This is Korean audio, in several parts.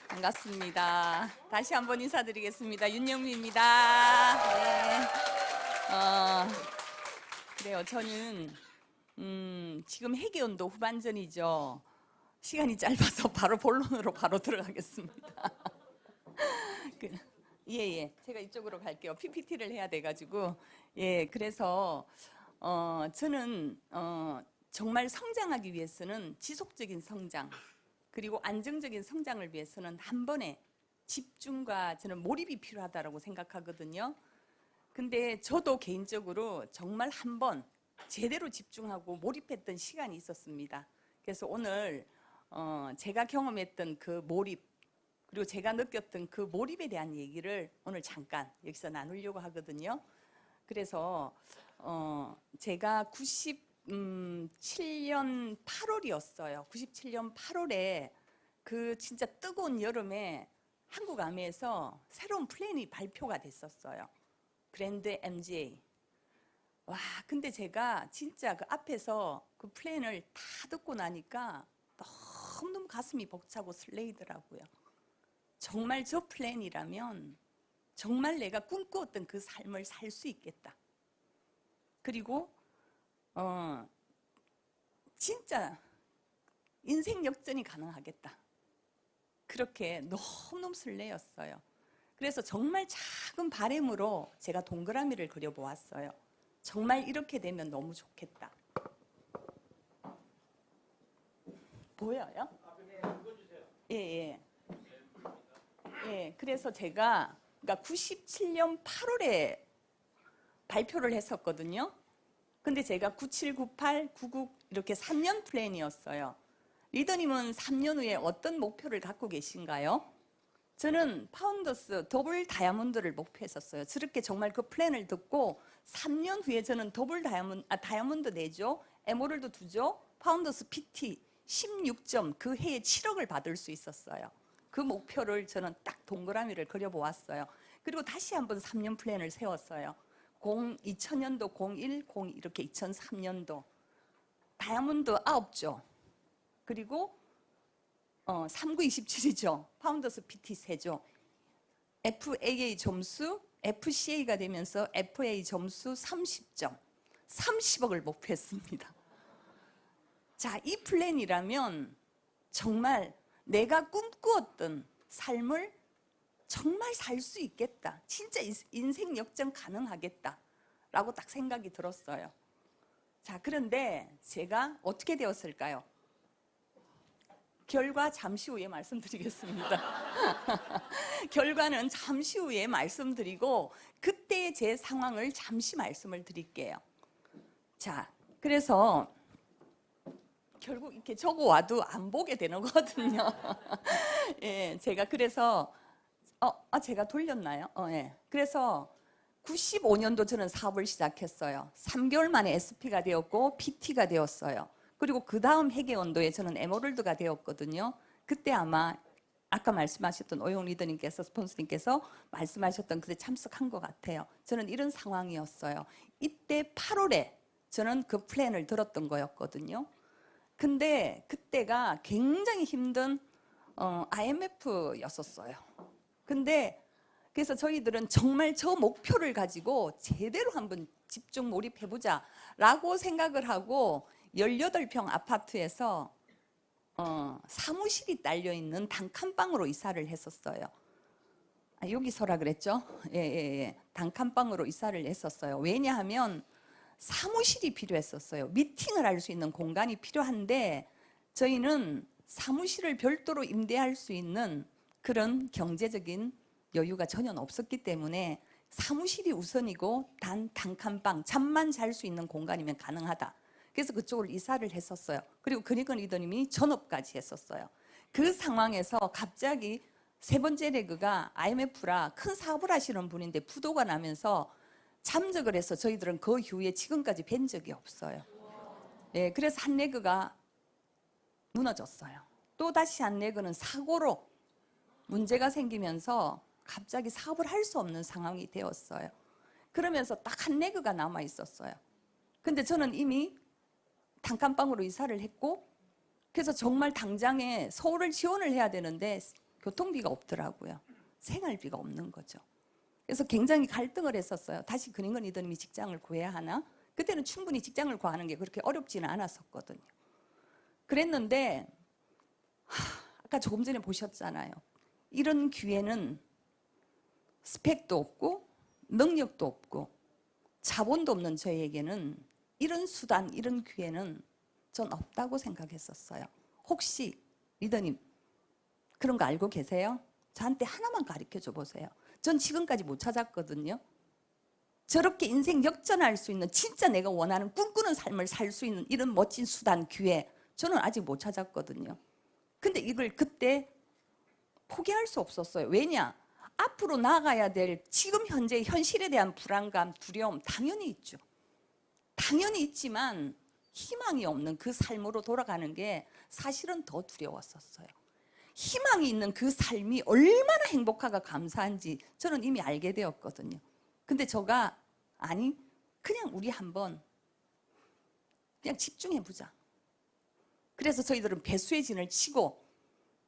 반갑습니다. 다시 한번 인사드리겠습니다. 윤영미입니다. 네. 그래요. 저는 지금 회계연도 후반전이죠. 시간이 짧아서 바로 본론으로 바로 들어가겠습니다. 예. 제가 이쪽으로 갈게요. PPT를 해야 돼가지고. 예, 그래서 저는 정말 성장하기 위해서는 지속적인 성장, 그리고 안정적인 성장을 위해서는 한 번에 집중과 저는 몰입이 필요하다고 생각하거든요. 근데 저도 개인적으로 정말 한 번 제대로 집중하고 몰입했던 시간이 있었습니다. 그래서 오늘 제가 경험했던 그 몰입, 그리고 제가 느꼈던 그 몰입에 대한 얘기를 오늘 잠깐 여기서 나누려고 하거든요. 그래서 제가 97년 8월이었어요. 97년 8월에 그 진짜 뜨거운 여름에 한국 아미에서 새로운 플랜이 발표가 됐었어요. 그랜드 MGA. 와, 근데 제가 진짜 그 앞에서 그 플랜을 다 듣고 나니까 너무너무 가슴이 벅차고 설레이더라고요. 정말 저 플랜이라면 정말 내가 꿈꾸었던 그 삶을 살 수 있겠다. 그리고 진짜 인생 역전이 가능하겠다. 그렇게 너무너무 설레었어요. 그래서 정말 작은 바람으로 제가 동그라미를 그려보았어요. 정말 이렇게 되면 너무 좋겠다. 보여요? 예. 그래서 제가 그러니까 97년 8월에 발표를 했었거든요. 근데 제가 97, 98, 99 이렇게 3년 플랜이었어요. 리더님은 3년 후에 어떤 목표를 갖고 계신가요? 저는 파운더스 더블 다이아몬드를 목표했었어요. 저렇게 정말 그 플랜을 듣고 3년 후에 저는 더블 다이아몬드 내죠. 에메랄드 2죠. 파운더스 PT 16점, 그 해에 7억을 받을 수 있었어요. 그 목표를 저는 딱 동그라미를 그려보았어요. 그리고 다시 한번 3년 플랜을 세웠어요. 2000년도, 01, 02 이렇게 2003년도 다이아몬드 9조, 그리고 3927이죠. 파운더스 PT 3조, FAA 점수, FCA가 되면서 FA 점수 30점, 30억을 목표했습니다. 자, 이 플랜이라면 정말 내가 꿈꾸었던 삶을 정말 살 수 있겠다. 진짜 인생 역전 가능하겠다. 라고 딱 생각이 들었어요. 자, 그런데 제가 어떻게 되었을까요? 결과 잠시 후에 말씀드리겠습니다. 결과는 잠시 후에 말씀드리고 그때의 제 상황을 잠시 말씀을 드릴게요. 자, 그래서 결국 이렇게 적어 와도 안 보게 되는 거거든요. 예, 제가 그래서 제가 돌렸나요? 예. 그래서 95년도 저는 사업을 시작했어요. 3개월 만에 SP가 되었고 PT가 되었어요. 그리고 그 다음 회계연도에 저는 에메랄드가 되었거든요. 그때 아마 아까 말씀하셨던 오용 리더님께서, 스폰서님께서 말씀하셨던 그때 참석한 것 같아요. 저는 이런 상황이었어요. 이때 8월에 저는 그 플랜을 들었던 거였거든요. 근데 그때가 굉장히 힘든 IMF였었어요. 근데 그래서 저희들은 정말 저 목표를 가지고 제대로 한번 집중 몰입해보자 라고 생각을 하고 18평 아파트에서 사무실이 딸려있는 단칸방으로 이사를 했었어요. 여기서라 그랬죠? 예. 단칸방으로 이사를 했었어요. 왜냐하면 사무실이 필요했었어요. 미팅을 할 수 있는 공간이 필요한데 저희는 사무실을 별도로 임대할 수 있는 그런 경제적인 여유가 전혀 없었기 때문에 사무실이 우선이고 단칸방, 잠만 잘 수 있는 공간이면 가능하다. 그래서 그쪽으로 이사를 했었어요. 그리고 그니건 리더님이 전업까지 했었어요. 그 상황에서 갑자기 세 번째 레그가 IMF라 큰 사업을 하시는 분인데 부도가 나면서 잠적을 해서 저희들은 그 이후에 지금까지 뵌 적이 없어요. 예, 그래서 한 레그가 무너졌어요. 또 다시 한 레그는 사고로 문제가 생기면서 갑자기 사업을 할 수 없는 상황이 되었어요. 그러면서 딱 한 레그가 남아 있었어요. 근데 저는 이미 단칸방으로 이사를 했고 그래서 정말 당장에 서울을 지원을 해야 되는데 교통비가 없더라고요. 생활비가 없는 거죠. 그래서 굉장히 갈등을 했었어요. 다시 그린건 리더님이 직장을 구해야 하나? 그때는 충분히 직장을 구하는 게 그렇게 어렵지는 않았었거든요. 그랬는데 아까 조금 전에 보셨잖아요. 이런 기회는 스펙도 없고 능력도 없고 자본도 없는 저에게는 이런 수단, 이런 기회는 전 없다고 생각했었어요. 혹시 리더님 그런 거 알고 계세요? 저한테 하나만 가르쳐 줘 보세요. 전 지금까지 못 찾았거든요. 저렇게 인생 역전할 수 있는, 진짜 내가 원하는 꿈꾸는 삶을 살 수 있는 이런 멋진 수단, 기회, 저는 아직 못 찾았거든요. 근데 이걸 그때 포기할 수 없었어요. 왜냐? 앞으로 나가야 될 지금 현재 현실에 대한 불안감, 두려움 당연히 있죠. 당연히 있지만 희망이 없는 그 삶으로 돌아가는 게 사실은 더 두려웠었어요. 희망이 있는 그 삶이 얼마나 행복하고 감사한지 저는 이미 알게 되었거든요. 근데 저가 아니 그냥 우리 한번 그냥 집중해보자. 그래서 저희들은 배수의 진을 치고,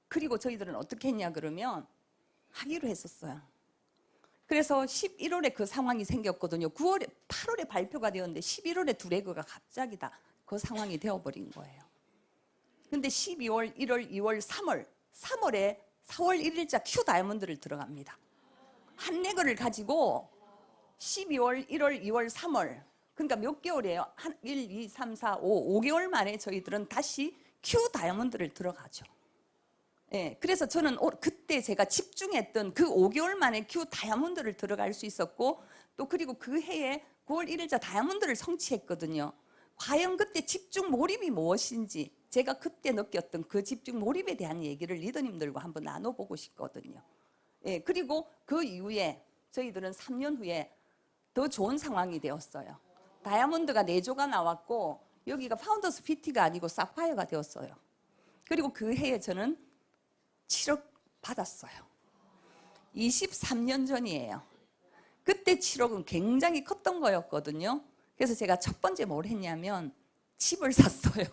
그리고 저희들은 어떻게 했냐 그러면 하기로 했었어요. 그래서 11월에 그 상황이 생겼거든요. 9월에 8월에 발표가 되었는데 11월에 두레그가 갑자기 다 그 상황이 되어버린 거예요. 근데 12월, 1월, 2월, 3월에 4월 1일자 큐 다이아몬드를 들어갑니다. 한 레그를 가지고 12월, 1월, 2월, 3월, 그러니까 몇 개월이에요? 1, 2, 3, 4, 5, 5개월 만에 저희들은 다시 큐 다이아몬드를 들어가죠. 예, 그래서 저는 그때 제가 집중했던 그 5개월 만에 큐 다이아몬드를 들어갈 수 있었고, 또 그리고 그 해에 9월 1일자 다이아몬드를 성취했거든요. 과연 그때 집중 몰입이 무엇인지, 제가 그때 느꼈던 그 집중 몰입에 대한 얘기를 리더님들과 한번 나눠보고 싶거든요. 예, 그리고 그 이후에 저희들은 3년 후에 더 좋은 상황이 되었어요. 다이아몬드가 4조가 나왔고 여기가 파운더스 PT가 아니고 사파이어가 되었어요. 그리고 그 해에 저는 7억 받았어요. 23년 전이에요. 그때 7억은 굉장히 컸던 거였거든요. 그래서 제가 첫 번째 뭘 했냐면 집을 샀어요.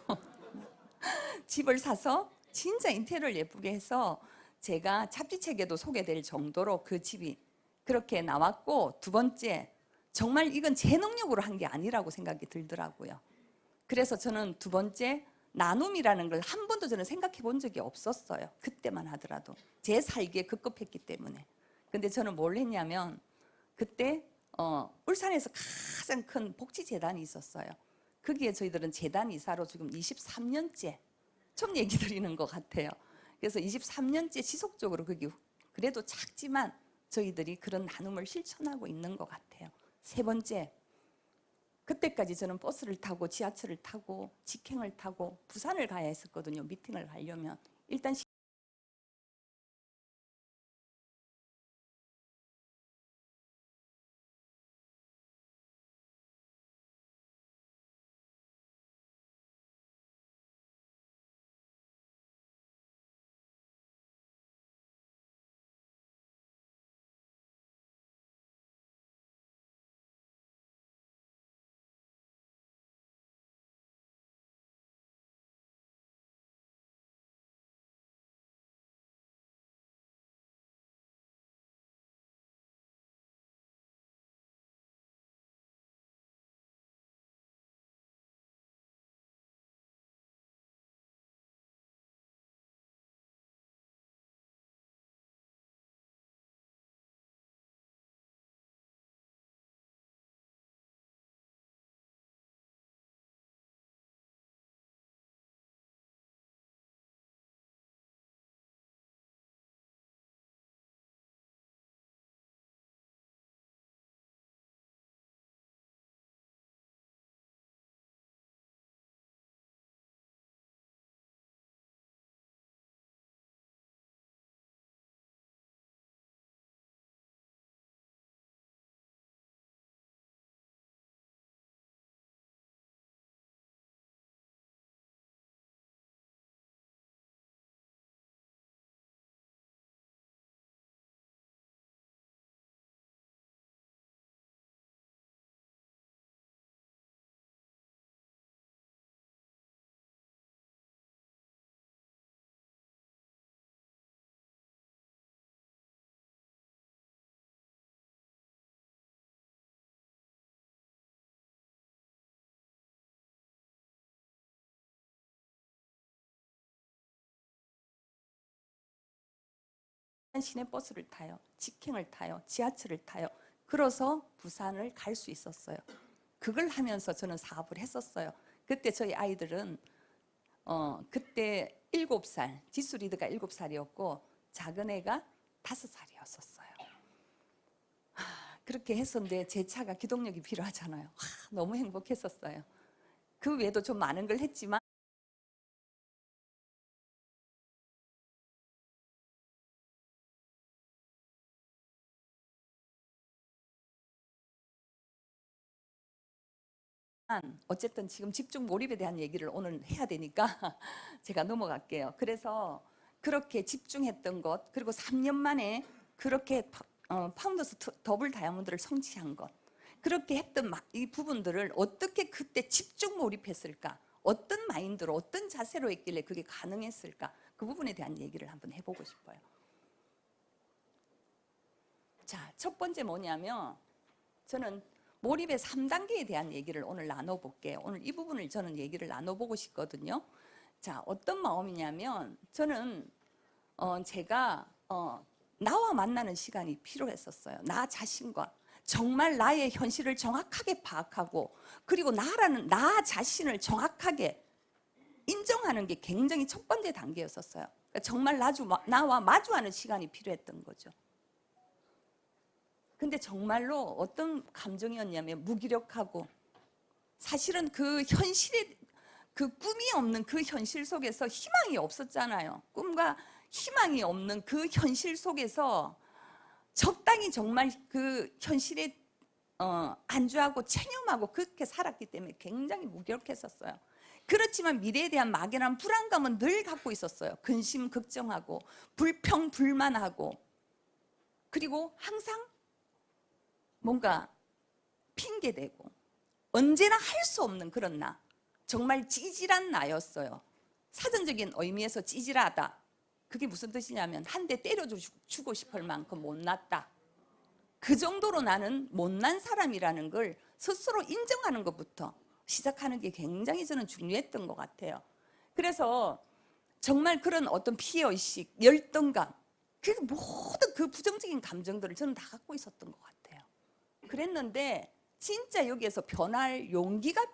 집을 사서 진짜 인테리어를 예쁘게 해서 제가 잡지책에도 소개될 정도로 그 집이 그렇게 나왔고, 두 번째 정말 이건 제 능력으로 한 게 아니라고 생각이 들더라고요. 그래서 저는 두 번째 나눔이라는 걸 한 번도 저는 생각해 본 적이 없었어요. 그때만 하더라도 제 살기에 급급했기 때문에. 근데 저는 뭘 했냐면 그때 울산에서 가장 큰 복지재단이 있었어요. 거기에 저희들은 재단 이사로 지금 23년째 좀 얘기 드리는 것 같아요. 그래서 23년째 지속적으로 거기 그래도 작지만 저희들이 그런 나눔을 실천하고 있는 것 같아요. 세 번째, 그때까지 저는 버스를 타고 지하철을 타고 직행을 타고 부산을 가야 했었거든요. 미팅을 가려면 일단 시내버스를 타요. 직행을 타요. 지하철을 타요. 그래서 부산을 갈 수 있었어요. 그걸 하면서 저는 사업을 했었어요. 그때 저희 아이들은 그때 7살, 지수 리드가 7살이었고 작은 애가 5살이었었어요. 그렇게 했었는데 제 차가 기동력이 필요하잖아요. 너무 행복했었어요. 그 외에도 좀 많은 걸 했지만 어쨌든 지금 집중 몰입에 대한 얘기를 오늘 해야 되니까 제가 넘어갈게요. 그래서 그렇게 집중했던 것, 그리고 3년 만에 그렇게 파운더스 더블 다이아몬드를 성취한 것, 그렇게 했던 이 부분들을 어떻게 그때 집중 몰입했을까? 어떤 마인드로, 어떤 자세로 했길래 그게 가능했을까? 그 부분에 대한 얘기를 한번 해보고 싶어요. 자, 첫 번째 뭐냐면 저는 몰입의 3단계에 대한 얘기를 오늘 나눠볼게요. 오늘 이 부분을 저는 얘기를 나눠보고 싶거든요. 자, 어떤 마음이냐면 저는 제가 나와 만나는 시간이 필요했었어요. 나 자신과 정말 나의 현실을 정확하게 파악하고 그리고 나 자신을 정확하게 인정하는 게 굉장히 첫 번째 단계였었어요. 그러니까 정말 나와 마주하는 시간이 필요했던 거죠. 근데 정말로 어떤 감정이었냐면 무기력하고 사실은 그 현실에 그 꿈이 없는 그 현실 속에서 희망이 없었잖아요. 꿈과 희망이 없는 그 현실 속에서 적당히 정말 그 현실에 안주하고 체념하고 그렇게 살았기 때문에 굉장히 무기력했었어요. 그렇지만 미래에 대한 막연한 불안감은 늘 갖고 있었어요. 근심 걱정하고 불평 불만하고 그리고 항상 뭔가 핑계대고 언제나 할 수 없는 그런 나, 정말 찌질한 나였어요. 사전적인 의미에서 찌질하다, 그게 무슨 뜻이냐면 한 대 때려주고 싶을 만큼 못났다. 그 정도로 나는 못난 사람이라는 걸 스스로 인정하는 것부터 시작하는 게 굉장히 저는 중요했던 것 같아요. 그래서 정말 그런 어떤 피해의식, 열등감, 그 모든 그 부정적인 감정들을 저는 다 갖고 있었던 것 같아요. 그랬는데 진짜 여기에서 변할 용기가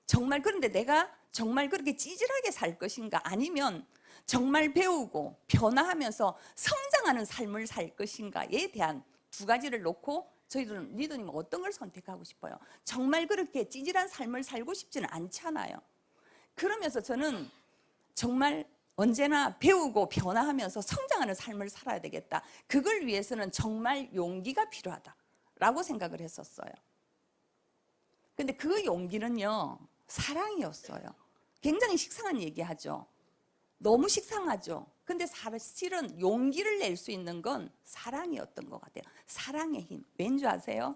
정말, 그런데 내가 정말 그렇게 찌질하게 살 것인가 아니면 정말 배우고 변화하면서 성장하는 삶을 살 것인가에 대한 두 가지를 놓고 저희들은 리더님은 어떤 걸 선택하고 싶어요? 정말 그렇게 찌질한 삶을 살고 싶지는 않잖아요. 그러면서 저는 정말 언제나 배우고 변화하면서 성장하는 삶을 살아야 되겠다. 그걸 위해서는 정말 용기가 필요하다라고 생각을 했었어요. 근데 그 용기는요, 사랑이었어요. 굉장히 식상한 얘기하죠. 너무 식상하죠. 근데 사실은 용기를 낼 수 있는 건 사랑이었던 것 같아요. 사랑의 힘. 왠지 아세요?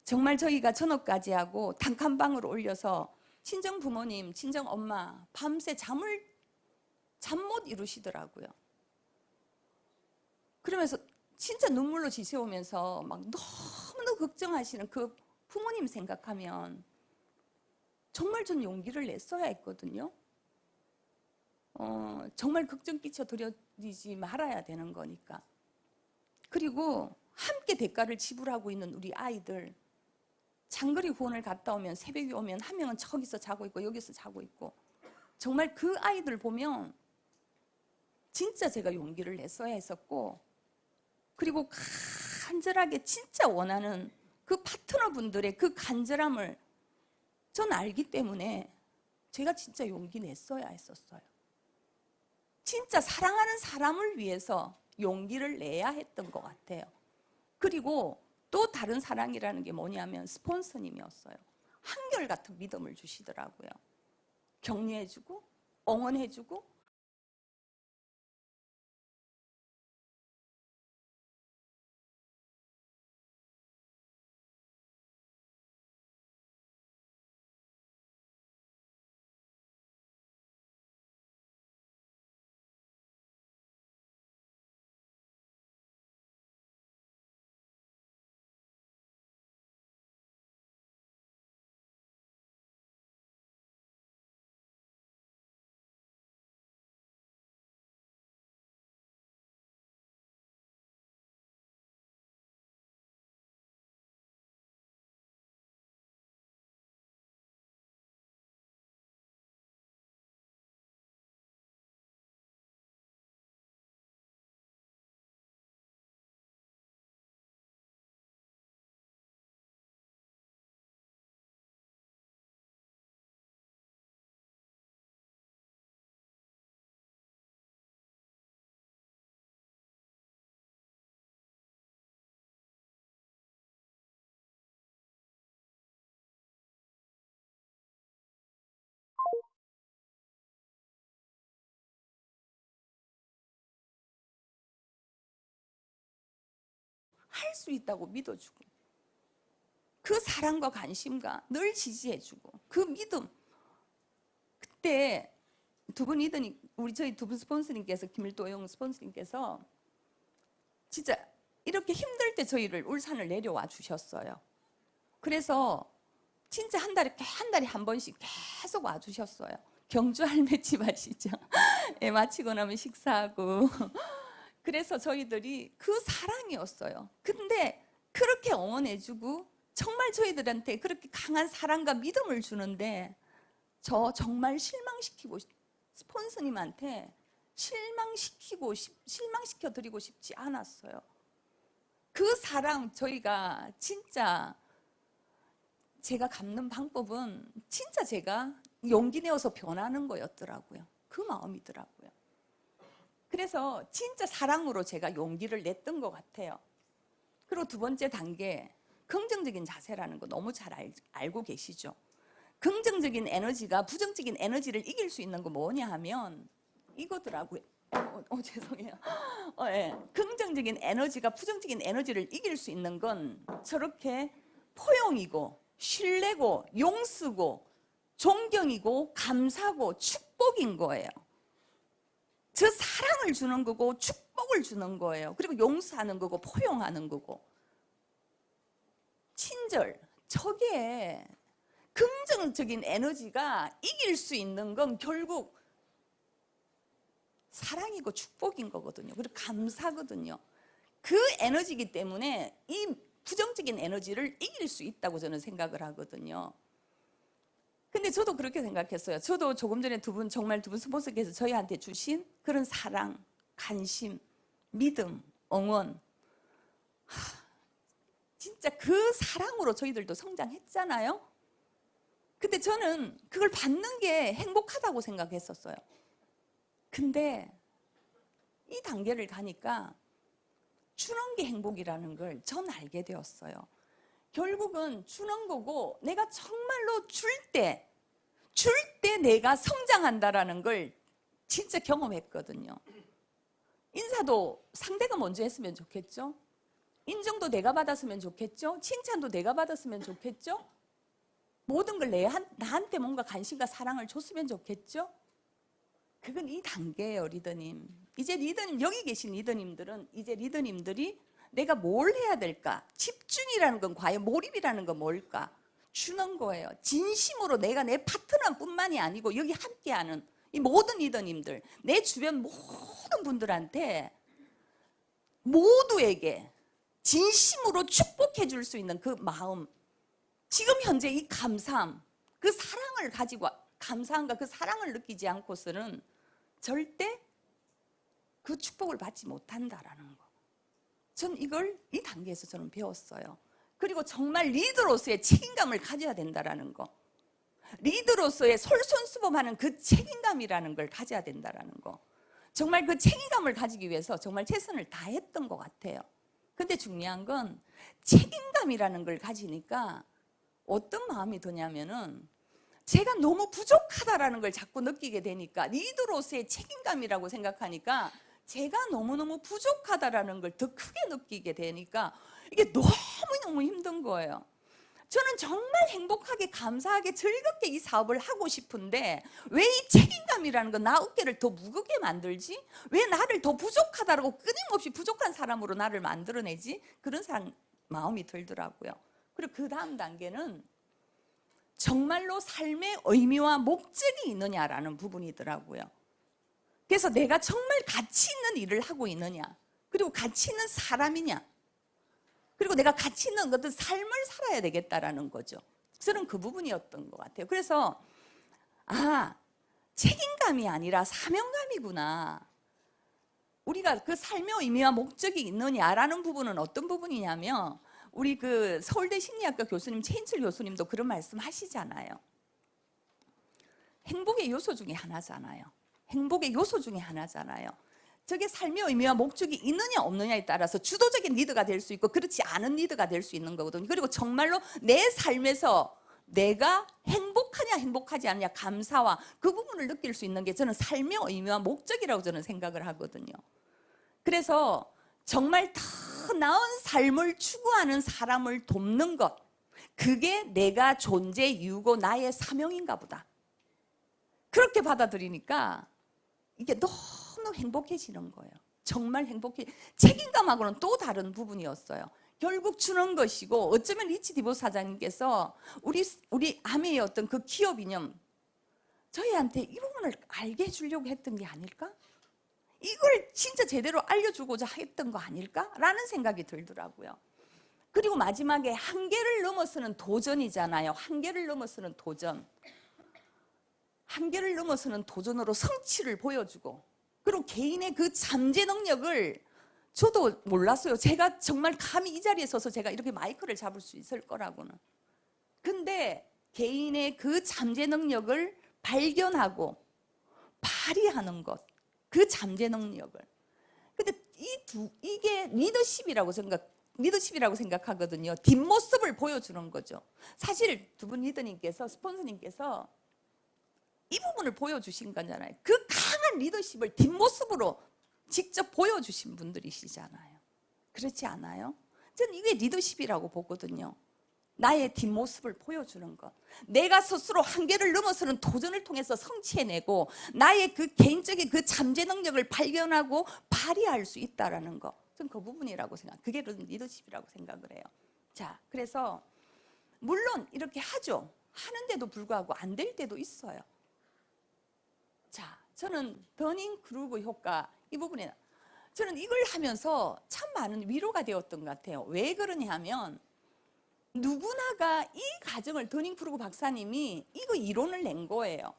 정말 저희가 전업까지 하고 단칸방으로 올려서 친정 부모님, 친정 엄마 밤새 잠 못 이루시더라고요. 그러면서 진짜 눈물로 지새우면서 막 너무너무 걱정하시는 그 부모님 생각하면 정말 전 용기를 냈어야 했거든요. 정말 걱정 끼쳐 드리지 말아야 되는 거니까. 그리고 함께 대가를 지불하고 있는 우리 아이들, 장거리 후원을 갔다 오면 새벽에 오면 한 명은 저기서 자고 있고 여기서 자고 있고, 정말 그 아이들 보면 진짜 제가 용기를 냈어야 했었고, 그리고 간절하게 진짜 원하는 그 파트너분들의 그 간절함을 전 알기 때문에 제가 진짜 용기 냈어야 했었어요. 진짜 사랑하는 사람을 위해서 용기를 내야 했던 것 같아요. 그리고 또 다른 사랑이라는 게 뭐냐면 스폰서님이었어요. 한결같은 믿음을 주시더라고요. 격려해주고 응원해주고 할 수 있다고 믿어주고, 그 사랑과 관심과 늘 지지해주고, 그 믿음. 그때 두 분 리더님, 저희 두 분 스폰서님께서, 김일도영 스폰서님께서 진짜 이렇게 힘들 때 저희를 울산을 내려와 주셨어요. 그래서 진짜 한 달에 한 번씩 계속 와 주셨어요. 경주 할매집 아시죠? 예, 마치고 나면 식사하고. 그래서 저희들이 그 사랑이었어요. 근데 그렇게 응원해주고 정말 저희들한테 그렇게 강한 사랑과 믿음을 주는데, 저 정말 스폰서님한테 실망시켜드리고 싶지 않았어요. 그 사랑, 저희가 진짜 제가 갚는 방법은 진짜 제가 용기 내어서 변하는 거였더라고요. 그 마음이더라고요. 그래서 진짜 사랑으로 제가 용기를 냈던 것 같아요. 그리고 두 번째 단계, 긍정적인 자세라는 거 너무 잘 알고 계시죠? 긍정적인 에너지가 부정적인 에너지를 이길 수 있는 거 뭐냐 하면 이거더라고요. 죄송해요. 예. 긍정적인 에너지가 부정적인 에너지를 이길 수 있는 건 저렇게 포용이고 신뢰고 용서고 존경이고 감사고 축복인 거예요. 저 사랑을 주는 거고 축복을 주는 거예요. 그리고 용서하는 거고 포용하는 거고 친절. 저게 긍정적인 에너지가 이길 수 있는 건 결국 사랑이고 축복인 거거든요. 그리고 감사거든요. 그 에너지이기 때문에 이 부정적인 에너지를 이길 수 있다고 저는 생각을 하거든요. 근데 저도 그렇게 생각했어요. 저도 조금 전에 정말 두 분 스폰서께서 저희한테 주신 그런 사랑, 관심, 믿음, 응원, 진짜 그 사랑으로 저희들도 성장했잖아요. 근데 저는 그걸 받는 게 행복하다고 생각했었어요. 근데 이 단계를 가니까 주는 게 행복이라는 걸 전 알게 되었어요. 결국은 주는 거고, 내가 정말로 줄 때 내가 성장한다라는 걸 진짜 경험했거든요. 인사도 상대가 먼저 했으면 좋겠죠? 인정도 내가 받았으면 좋겠죠? 칭찬도 내가 받았으면 좋겠죠? 모든 걸 나한테 뭔가 관심과 사랑을 줬으면 좋겠죠? 그건 이 단계예요, 리더님. 이제 리더님, 여기 계신 리더님들은 이제 리더님들이 내가 뭘 해야 될까? 집중이라는 건 과연 몰입이라는 건 뭘까? 주는 거예요. 진심으로 내가 내 파트너뿐만이 아니고 여기 함께하는 이 모든 리더님들, 내 주변 모든 분들한테 모두에게 진심으로 축복해 줄 수 있는 그 마음, 지금 현재 이 감사함, 그 사랑을 가지고, 감사함과 그 사랑을 느끼지 않고서는 절대 그 축복을 받지 못한다라는 거. 전 이걸 이 단계에서 저는 배웠어요. 그리고 정말 리더로서의 책임감을 가져야 된다라는 거. 리더로서의 솔선수범하는 그 책임감이라는 걸 가져야 된다라는 거. 정말 그 책임감을 가지기 위해서 정말 최선을 다했던 것 같아요. 근데 중요한 건 책임감이라는 걸 가지니까 어떤 마음이 드냐면은 제가 너무 부족하다라는 걸 자꾸 느끼게 되니까, 리더로서의 책임감이라고 생각하니까 제가 너무너무 부족하다라는 걸 더 크게 느끼게 되니까 이게 너무너무 힘든 거예요. 저는 정말 행복하게 감사하게 즐겁게 이 사업을 하고 싶은데 왜 이 책임감이라는 건 나 어깨를 더 무겁게 만들지? 왜 나를 더 부족하다라고 끊임없이 부족한 사람으로 나를 만들어내지? 그런 마음이 들더라고요. 그리고 그 다음 단계는 정말로 삶의 의미와 목적이 있느냐라는 부분이더라고요. 그래서 내가 정말 가치 있는 일을 하고 있느냐, 그리고 가치 있는 사람이냐, 그리고 내가 가치 있는 어떤 삶을 살아야 되겠다라는 거죠. 저는 그 부분이었던 것 같아요. 그래서 책임감이 아니라 사명감이구나. 우리가 그 삶의 의미와 목적이 있느냐라는 부분은 어떤 부분이냐면, 우리 그 서울대 심리학과 교수님 최인철 교수님도 그런 말씀 하시잖아요. 행복의 요소 중에 하나잖아요. 행복의 요소 중에 하나잖아요. 저게 삶의 의미와 목적이 있느냐 없느냐에 따라서 주도적인 리더가 될 수 있고 그렇지 않은 리더가 될 수 있는 거거든요. 그리고 정말로 내 삶에서 내가 행복하냐 행복하지 않냐, 감사와 그 부분을 느낄 수 있는 게 저는 삶의 의미와 목적이라고 저는 생각을 하거든요. 그래서 정말 더 더 나은 삶을 추구하는 사람을 돕는 것, 그게 내가 존재 이유고 나의 사명인가 보다. 그렇게 받아들이니까 이게 너무 행복해지는 거예요. 정말 행복해. 책임감하고는 또 다른 부분이었어요. 결국 주는 것이고, 어쩌면 리치 디보 사장님께서 우리 아메의 어떤 그 기업 이념, 저희한테 이 부분을 알게 해주려고 했던 게 아닐까? 이걸 진짜 제대로 알려주고자 했던 거 아닐까? 라는 생각이 들더라고요. 그리고 마지막에 한계를 넘어서는 도전이잖아요. 한계를 넘어서는 도전. 한계를 넘어서는 도전으로 성취를 보여주고, 그리고 개인의 그 잠재 능력을 저도 몰랐어요. 제가 정말 감히 이 자리에 서서 제가 이렇게 마이크를 잡을 수 있을 거라고는. 근데 개인의 그 잠재 능력을 발견하고 발휘하는 것, 그 잠재 능력을. 근데 이게 리더십이라고 생각하거든요. 뒷모습을 보여주는 거죠. 사실 두 분 리더님께서, 스폰서님께서 이 부분을 보여주신 거잖아요. 그 강한 리더십을 뒷모습으로 직접 보여주신 분들이시잖아요. 그렇지 않아요? 저는 이게 리더십이라고 보거든요. 나의 뒷모습을 보여주는 것. 내가 스스로 한계를 넘어서는 도전을 통해서 성취해내고 나의 그 개인적인 그 잠재 능력을 발견하고 발휘할 수 있다는 것. 저는 그 부분이라고 그게 리더십이라고 생각을 해요. 자, 그래서 물론 이렇게 하죠. 하는데도 불구하고 안 될 때도 있어요. 자, 저는 더닝크루그 효과 이 부분에 저는 이걸 하면서 참 많은 위로가 되었던 것 같아요. 왜 그러냐 하면 누구나가 이 과정을, 더닝크루그 박사님이 이거 이론을 낸 거예요.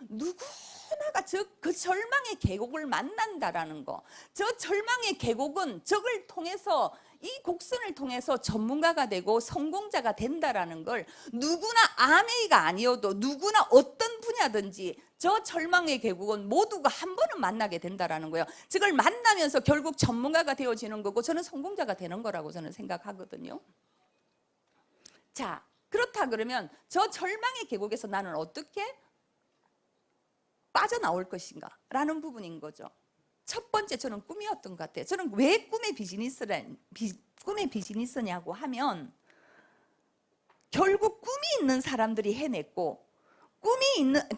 누구나가 그 절망의 계곡을 만난다라는 거. 저 절망의 계곡은 저걸 통해서, 이 곡선을 통해서 전문가가 되고 성공자가 된다라는 걸 누구나, 아메이가 아니어도 누구나 어떤 분야든지 저 절망의 계곡은 모두가 한 번은 만나게 된다라는 거예요. 저걸 만나면서 결국 전문가가 되어지는 거고 저는 성공자가 되는 거라고 저는 생각하거든요. 자, 그렇다 그러면 저 절망의 계곡에서 나는 어떻게 빠져나올 것인가 라는 부분인 거죠. 첫 번째, 저는 꿈이었던 것 같아요. 저는 왜 꿈의 비즈니스냐고 하면 결국 꿈이 있는 사람들이 해냈고,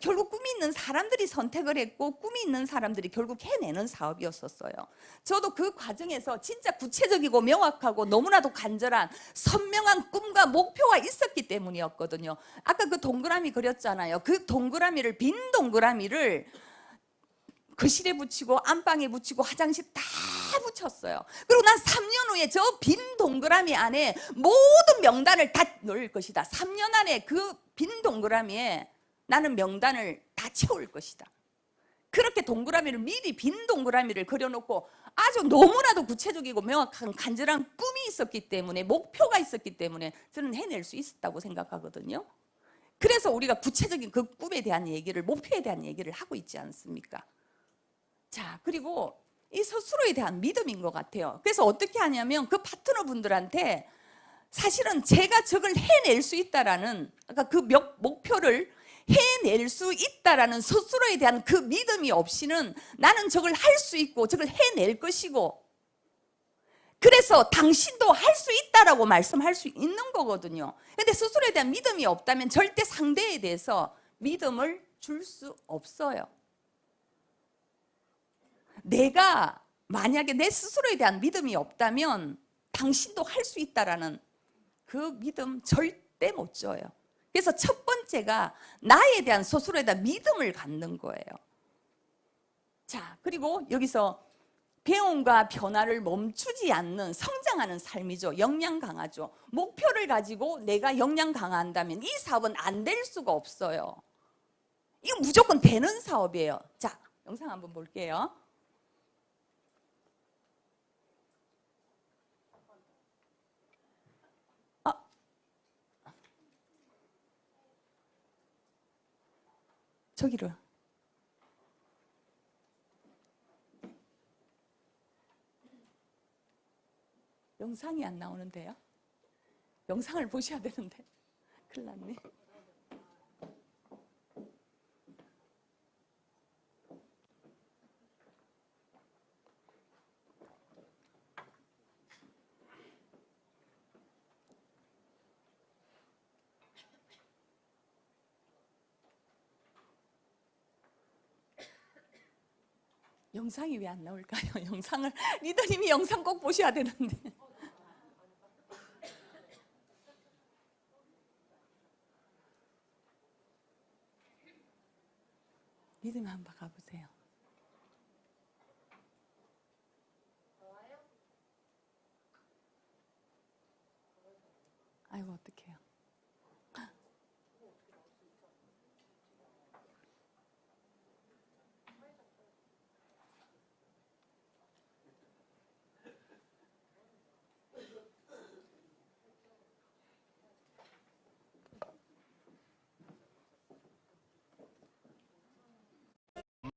결국 꿈이 있는 사람들이 선택을 했고, 꿈이 있는 사람들이 결국 해내는 사업이었었어요. 저도 그 과정에서 진짜 구체적이고 명확하고 너무나도 간절한 선명한 꿈과 목표가 있었기 때문이었거든요. 아까 그 동그라미 그렸잖아요. 그 동그라미를, 빈 동그라미를 거실에 붙이고 안방에 붙이고 화장실 다 붙였어요. 그리고 난 3년 후에 저 빈 동그라미 안에 모든 명단을 다 넣을 것이다. 3년 안에 그 빈 동그라미에 나는 명단을 다 채울 것이다. 그렇게 동그라미를, 미리 빈 동그라미를 그려놓고 아주 너무나도 구체적이고 명확한 간절한 꿈이 있었기 때문에, 목표가 있었기 때문에 저는 해낼 수 있었다고 생각하거든요. 그래서 우리가 구체적인 그 꿈에 대한 얘기를, 목표에 대한 얘기를 하고 있지 않습니까? 자, 그리고 이 스스로에 대한 믿음인 것 같아요. 그래서 어떻게 하냐면 그 파트너분들한테 사실은 제가 저걸 해낼 수 있다라는, 그러니까 그 목표를 해낼 수 있다라는 스스로에 대한 그 믿음이 없이는 나는 저걸 할 수 있고 저걸 해낼 것이고, 그래서 당신도 할 수 있다라고 말씀할 수 있는 거거든요. 근데 스스로에 대한 믿음이 없다면 절대 상대에 대해서 믿음을 줄 수 없어요. 내가 만약에 내 스스로에 대한 믿음이 없다면 당신도 할 수 있다라는 그 믿음 절대 못 줘요. 그래서 첫 번째가 나에 대한, 스스로에 대한 믿음을 갖는 거예요. 자, 그리고 여기서 배움과 변화를 멈추지 않는 성장하는 삶이죠. 역량 강하죠. 목표를 가지고 내가 역량 강한다면 이 사업은 안 될 수가 없어요. 이거 무조건 되는 사업이에요. 자, 영상 한번 볼게요. 저기를. 영상이 안 나오는데요? 영상을 보셔야 되는데. 큰일 났네. 영상이 왜 안 나올까요? 영상을 리더님이 영상 꼭 보셔야 되는데. 리더님 한번 가보세요. 아이고 어떡해요.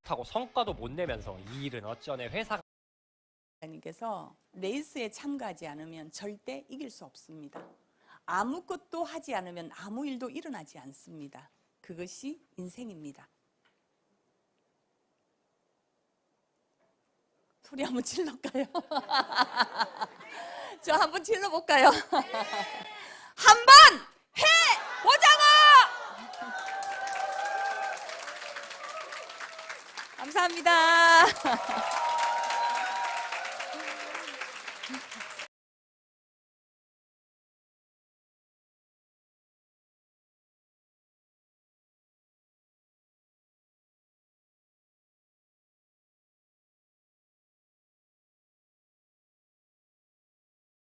하고 성과도 못 내면서 이 일은 어쩌네 회사가 님께서 레이스에 참가하지 않으면 절대 이길 수 없습니다. 아무것도 하지 않으면 아무 일도 일어나지 않습니다. 그것이 인생입니다. 소리 한번 질러볼까요? 저 한번 질러볼까요? 한번 해보자고! 감사합니다.